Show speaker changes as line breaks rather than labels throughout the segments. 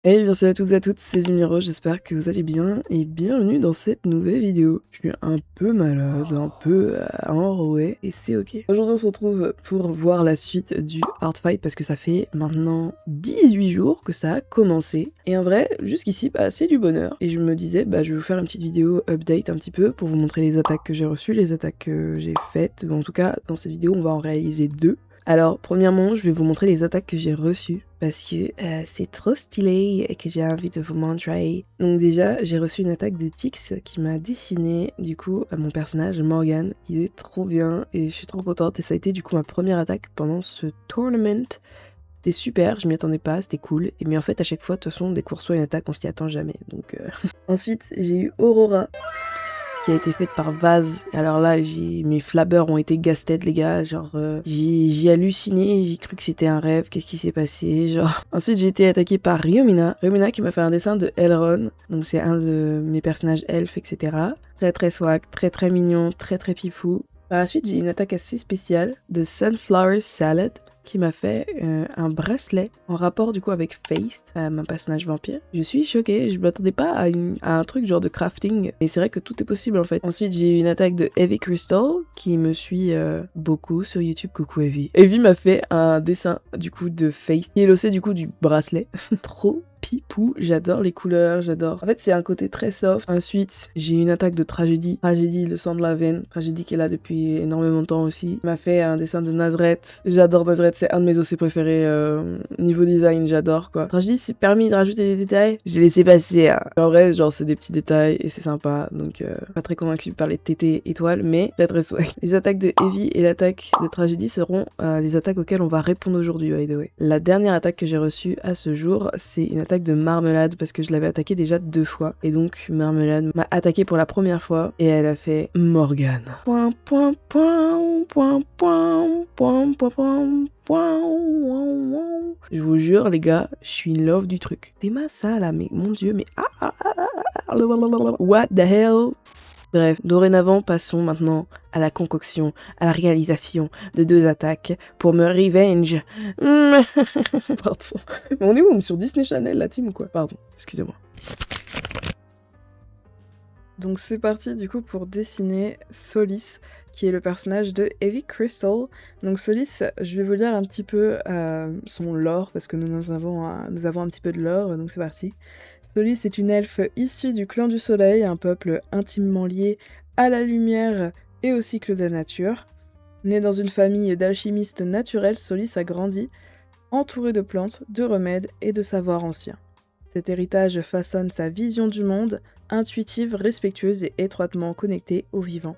Hey, bien salut à toutes et à toutes, c'est Zumiro, j'espère que vous allez bien et bienvenue dans cette nouvelle vidéo. Je suis un peu malade, un peu enroué et c'est ok. Aujourd'hui on se retrouve pour voir la suite du Hard Fight parce que ça fait maintenant 18 jours que ça a commencé. Et en vrai, jusqu'ici, c'est du bonheur. Et je me disais, je vais vous faire une petite vidéo update un petit peu pour vous montrer les attaques que j'ai reçues, les attaques que j'ai faites. En tout cas, dans cette vidéo, on va en réaliser deux. Alors, premièrement, je vais vous montrer les attaques que j'ai reçues parce que c'est trop stylé et que j'ai envie de vous montrer. Donc déjà, j'ai reçu une attaque de Tix qui m'a dessiné, du coup, mon personnage, Morgan. Il est trop bien et je suis trop contente. Et ça a été, du coup, ma première attaque pendant ce tournament. C'était super, je m'y attendais pas, c'était cool. Mais en fait, à chaque fois, de toute façon, dès qu'on reçoit une attaque, on s'y attend jamais. Donc, Ensuite, j'ai eu Aurora qui a été faite par Vaz. Alors là, mes flabbers ont été gasted, les gars. Genre, j'ai halluciné, j'ai cru que c'était un rêve. Qu'est-ce qui s'est passé? Genre. Ensuite, j'ai été attaqué par Ryomina. Ryomina qui m'a fait un dessin de Elrond. Donc, c'est un de mes personnages elfes, etc. Très très swag, très très mignon, très très pifou. Par la suite, j'ai une attaque assez spéciale de Sunflower Salad qui m'a fait un bracelet en rapport du coup avec Faith, mon personnage vampire. Je suis choquée, je m'attendais pas à un truc genre de crafting, et c'est vrai que tout est possible en fait. Ensuite j'ai eu une attaque de Heavy Crystal qui me suit beaucoup sur YouTube, coucou Heavy. Heavy m'a fait un dessin du coup de Faith, qui est l'ossé du coup du bracelet. Trop pipou, j'adore les couleurs, j'adore. En fait, c'est un côté très soft. Ensuite, j'ai une attaque de Tragédie. Tragédie, le sang de la veine. Tragédie qui est là depuis énormément de temps aussi. Il m'a fait un dessin de Nazareth. J'adore Nazareth, c'est un de mes OC préférés. Niveau design, j'adore quoi. Tragédie, c'est permis de rajouter des détails. J'ai laissé passer. Hein. En vrai, genre, c'est des petits détails et c'est sympa. Donc, pas très convaincu par les TT étoiles, mais très très swag. Les attaques de Heavy et l'attaque de Tragédie seront les attaques auxquelles on va répondre aujourd'hui, by the way. La dernière attaque que j'ai reçue à ce jour, c'est une attaque de Marmelade parce que je l'avais attaqué déjà 2 fois. Et donc Marmelade m'a attaqué pour la première fois et elle a fait Morgane. Point, point, point, point, point, point, point, point, point. Je vous jure les gars, je suis in love du truc. T'es ça là, mais mon dieu, mais what the hell? Bref, dorénavant, passons maintenant à la concoction, à la réalisation de 2 attaques pour me revenge. Pardon. Mais on est où? On est sur Disney Channel, la team ou quoi? Pardon, excusez-moi. Donc c'est parti du coup pour dessiner Solis, qui est le personnage de Heavy Crystal. Donc Solis, je vais vous lire un petit peu son lore, parce que nous avons un petit peu de lore, donc c'est parti. Solis est une elfe issue du clan du soleil, un peuple intimement lié à la lumière et au cycle de la nature. Née dans une famille d'alchimistes naturels, Solis a grandi entourée de plantes, de remèdes et de savoirs anciens. Cet héritage façonne sa vision du monde, intuitive, respectueuse et étroitement connectée au vivant.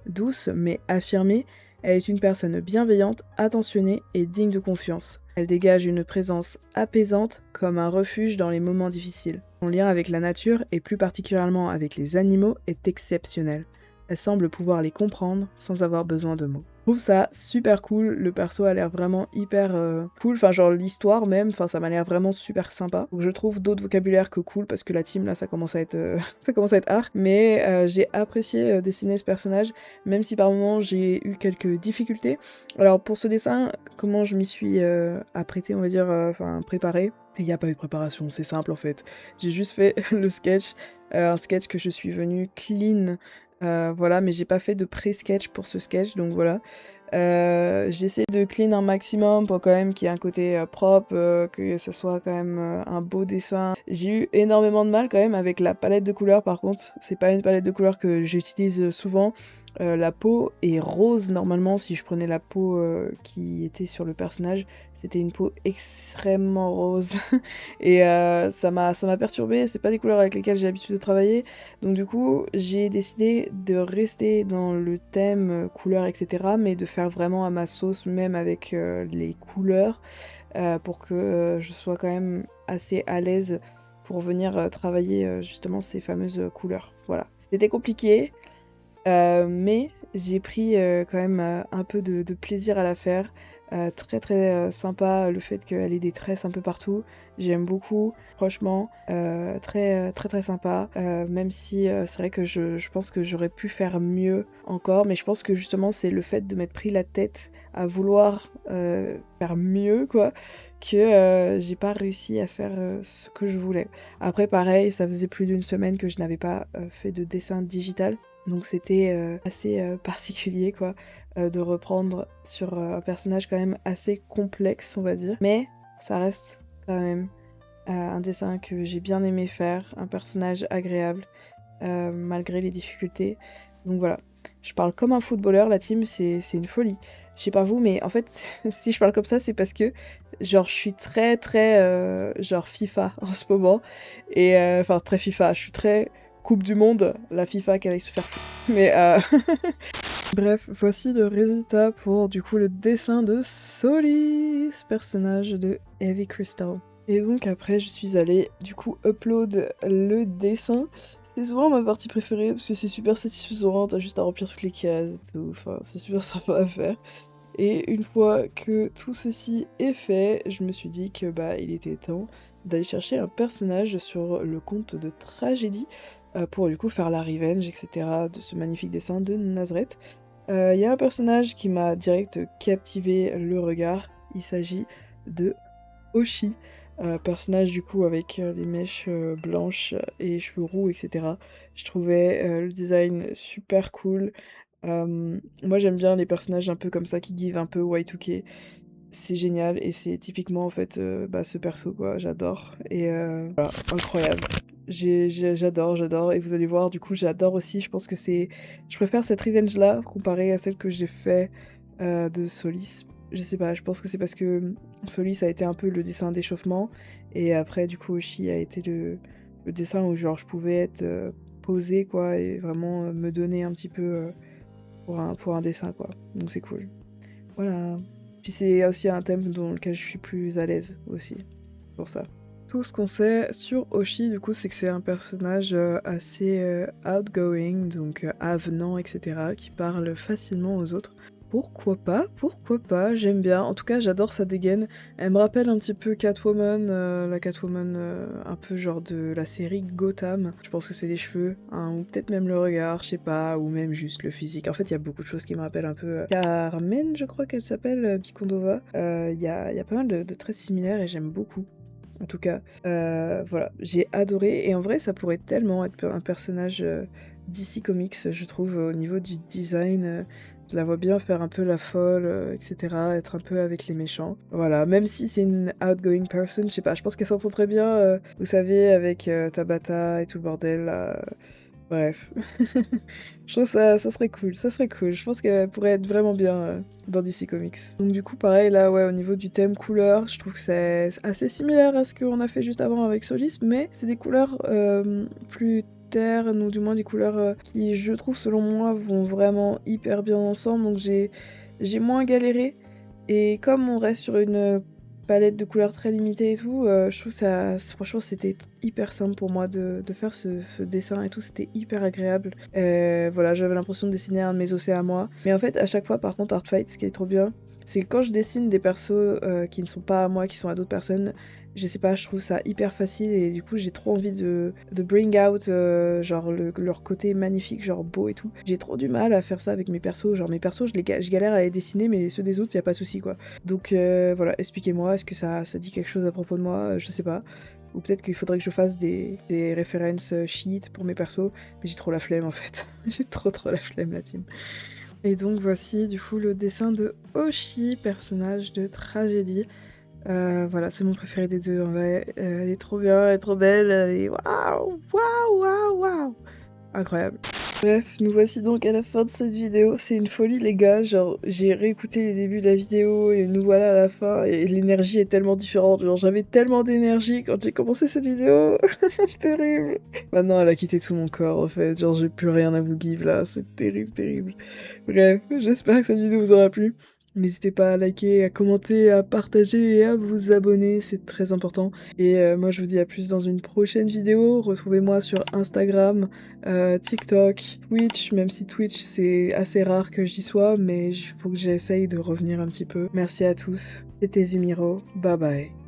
Douce mais affirmée, elle est une personne bienveillante, attentionnée et digne de confiance. Elle dégage une présence apaisante comme un refuge dans les moments difficiles. Son lien avec la nature et plus particulièrement avec les animaux est exceptionnel. Elle semble pouvoir les comprendre sans avoir besoin de mots. Je trouve ça super cool, le perso a l'air vraiment hyper cool, enfin genre l'histoire même, enfin ça m'a l'air vraiment super sympa. Donc je trouve d'autres vocabulaires que cool parce que la team là ça commence à être ça commence à être hard, mais j'ai apprécié dessiner ce personnage même si par moments j'ai eu quelques difficultés. Alors pour ce dessin, comment je m'y suis apprêtée, on va dire, enfin préparée. Il n'y a pas eu de préparation, c'est simple en fait. J'ai juste fait le sketch, un sketch que je suis venue clean. Voilà, mais j'ai pas fait de pré-sketch pour ce sketch, donc voilà. J'essaie de clean un maximum pour quand même qu'il y ait un côté propre, que ça soit quand même un beau dessin. J'ai eu énormément de mal quand même avec la palette de couleurs par contre. C'est pas une palette de couleurs que j'utilise souvent. La peau est rose normalement, si je prenais la peau qui était sur le personnage, c'était une peau extrêmement rose. Et ça m'a perturbée, c'est pas des couleurs avec lesquelles j'ai l'habitude de travailler. Donc du coup, j'ai décidé de rester dans le thème couleurs, etc. mais de faire vraiment à ma sauce, même avec les couleurs, pour que je sois quand même assez à l'aise pour venir travailler justement ces fameuses couleurs. Voilà. C'était compliqué, mais j'ai pris quand même un peu de plaisir à la faire. Très très sympa le fait qu'elle ait des tresses un peu partout. J'aime beaucoup, franchement, très très sympa. Même si c'est vrai que je pense que j'aurais pu faire mieux encore, mais je pense que justement c'est le fait de m'être pris la tête à vouloir faire mieux quoi, que j'ai pas réussi à faire ce que je voulais. Après pareil, ça faisait plus d'une semaine que je n'avais pas fait de dessin digital, donc c'était assez particulier quoi, de reprendre sur un personnage quand même assez complexe on va dire. Mais ça reste quand même un dessin que j'ai bien aimé faire, un personnage agréable malgré les difficultés. Donc voilà, je parle comme un footballeur, la team, c'est une folie. Je sais pas vous, mais en fait, si je parle comme ça, c'est parce que, genre, je suis très, très, genre, FIFA en ce moment. Et, enfin, très FIFA, je suis très Coupe du Monde, la FIFA qu'elle aille se faire foutre. Mais, bref, voici le résultat pour, du coup, le dessin de Solis, personnage de Heavy Crystal. Et donc après, je suis allée, du coup, upload le dessin. C'est souvent ma partie préférée parce que c'est super satisfaisant, t'as juste à remplir toutes les cases et tout, enfin c'est super sympa à faire. Et une fois que tout ceci est fait, je me suis dit que bah il était temps d'aller chercher un personnage sur le compte de Tragédie pour du coup faire la revenge, etc. de ce magnifique dessin de Nazareth. Il y a un personnage qui m'a direct captivé le regard, il s'agit de Oshi, personnage du coup avec les mèches blanches et cheveux roux, etc. Je trouvais le design super cool. Moi j'aime bien les personnages un peu comme ça qui give un peu Y2K. C'est génial et c'est typiquement en fait bah, ce perso quoi, j'adore. Et voilà, incroyable. J'adore et vous allez voir du coup j'adore aussi, je pense que c'est... Je préfère cette revenge là comparée à celle que j'ai fait de Solis. Je sais pas, je pense que c'est parce que Solis a été un peu le dessin d'échauffement et après du coup Oshi a été le dessin où genre je pouvais être posée quoi et vraiment me donner un petit peu pour un dessin quoi. Donc c'est cool. Voilà. Puis c'est aussi un thème dans lequel je suis plus à l'aise aussi, pour ça. Tout ce qu'on sait sur Oshi, du coup, c'est que c'est un personnage assez outgoing, donc avenant, etc., qui parle facilement aux autres. Pourquoi pas, j'aime bien. En tout cas, j'adore sa dégaine. Elle me rappelle un petit peu Catwoman, la Catwoman un peu genre de la série Gotham. Je pense que c'est les cheveux, hein, ou peut-être même le regard, je sais pas, ou même juste le physique. En fait, il y a beaucoup de choses qui me rappellent un peu Carmen, je crois qu'elle s'appelle, Picondova. Il y a pas mal de traits similaires et j'aime beaucoup. En tout cas, voilà, j'ai adoré et en vrai ça pourrait tellement être un personnage DC Comics, je trouve, au niveau du design, je la vois bien faire un peu la folle, etc., être un peu avec les méchants. Voilà, même si c'est une outgoing person, je sais pas, je pense qu'elle s'entend très bien, vous savez, avec Tabata et tout le bordel là, bref. Je trouve ça serait cool, ça serait cool. Je pense qu'elle pourrait être vraiment bien dans DC Comics. Donc du coup, pareil, là, ouais, au niveau du thème couleur, je trouve que c'est assez similaire à ce qu'on a fait juste avant avec Solis, mais c'est des couleurs plus ternes, ou du moins des couleurs qui, je trouve, selon moi, vont vraiment hyper bien ensemble, donc j'ai moins galéré. Et comme on reste sur une palette de couleurs très limitée et tout, je trouve ça, franchement, c'était hyper simple pour moi de faire ce dessin et tout, c'était hyper agréable. Voilà, j'avais l'impression de dessiner un de mes océans à moi. Mais en fait, à chaque fois, par contre, Artfight, ce qui est trop bien, c'est que quand je dessine des persos qui ne sont pas à moi, qui sont à d'autres personnes, je sais pas, je trouve ça hyper facile et du coup j'ai trop envie de bring out genre leur côté magnifique, genre beau et tout. J'ai trop du mal à faire ça avec mes persos, genre mes persos je galère à les dessiner mais ceux des autres y a pas de souci quoi. Donc voilà, expliquez-moi, est-ce que ça dit quelque chose à propos de moi? Je sais pas. Ou peut-être qu'il faudrait que je fasse des références sheet pour mes persos, mais j'ai trop la flemme en fait. J'ai trop la flemme la team. Et donc voici du coup le dessin de Oshi, personnage de Tragédie. Voilà, c'est mon préféré des deux en vrai. Elle est trop bien, elle est trop belle, elle est waouh, waouh, waouh, waouh, incroyable. Bref, nous voici donc à la fin de cette vidéo. C'est une folie les gars, genre j'ai réécouté les débuts de la vidéo et nous voilà à la fin et l'énergie est tellement différente. Genre j'avais tellement d'énergie quand j'ai commencé cette vidéo, terrible. Maintenant elle a quitté tout mon corps en fait, genre j'ai plus rien à vous give là, c'est terrible, terrible. Bref, j'espère que cette vidéo vous aura plu. N'hésitez pas à liker, à commenter, à partager et à vous abonner, c'est très important. Et moi je vous dis à plus dans une prochaine vidéo. Retrouvez-moi sur Instagram, TikTok, Twitch, même si Twitch c'est assez rare que j'y sois, mais il faut que j'essaye de revenir un petit peu. Merci à tous, c'était Zumiro, bye bye.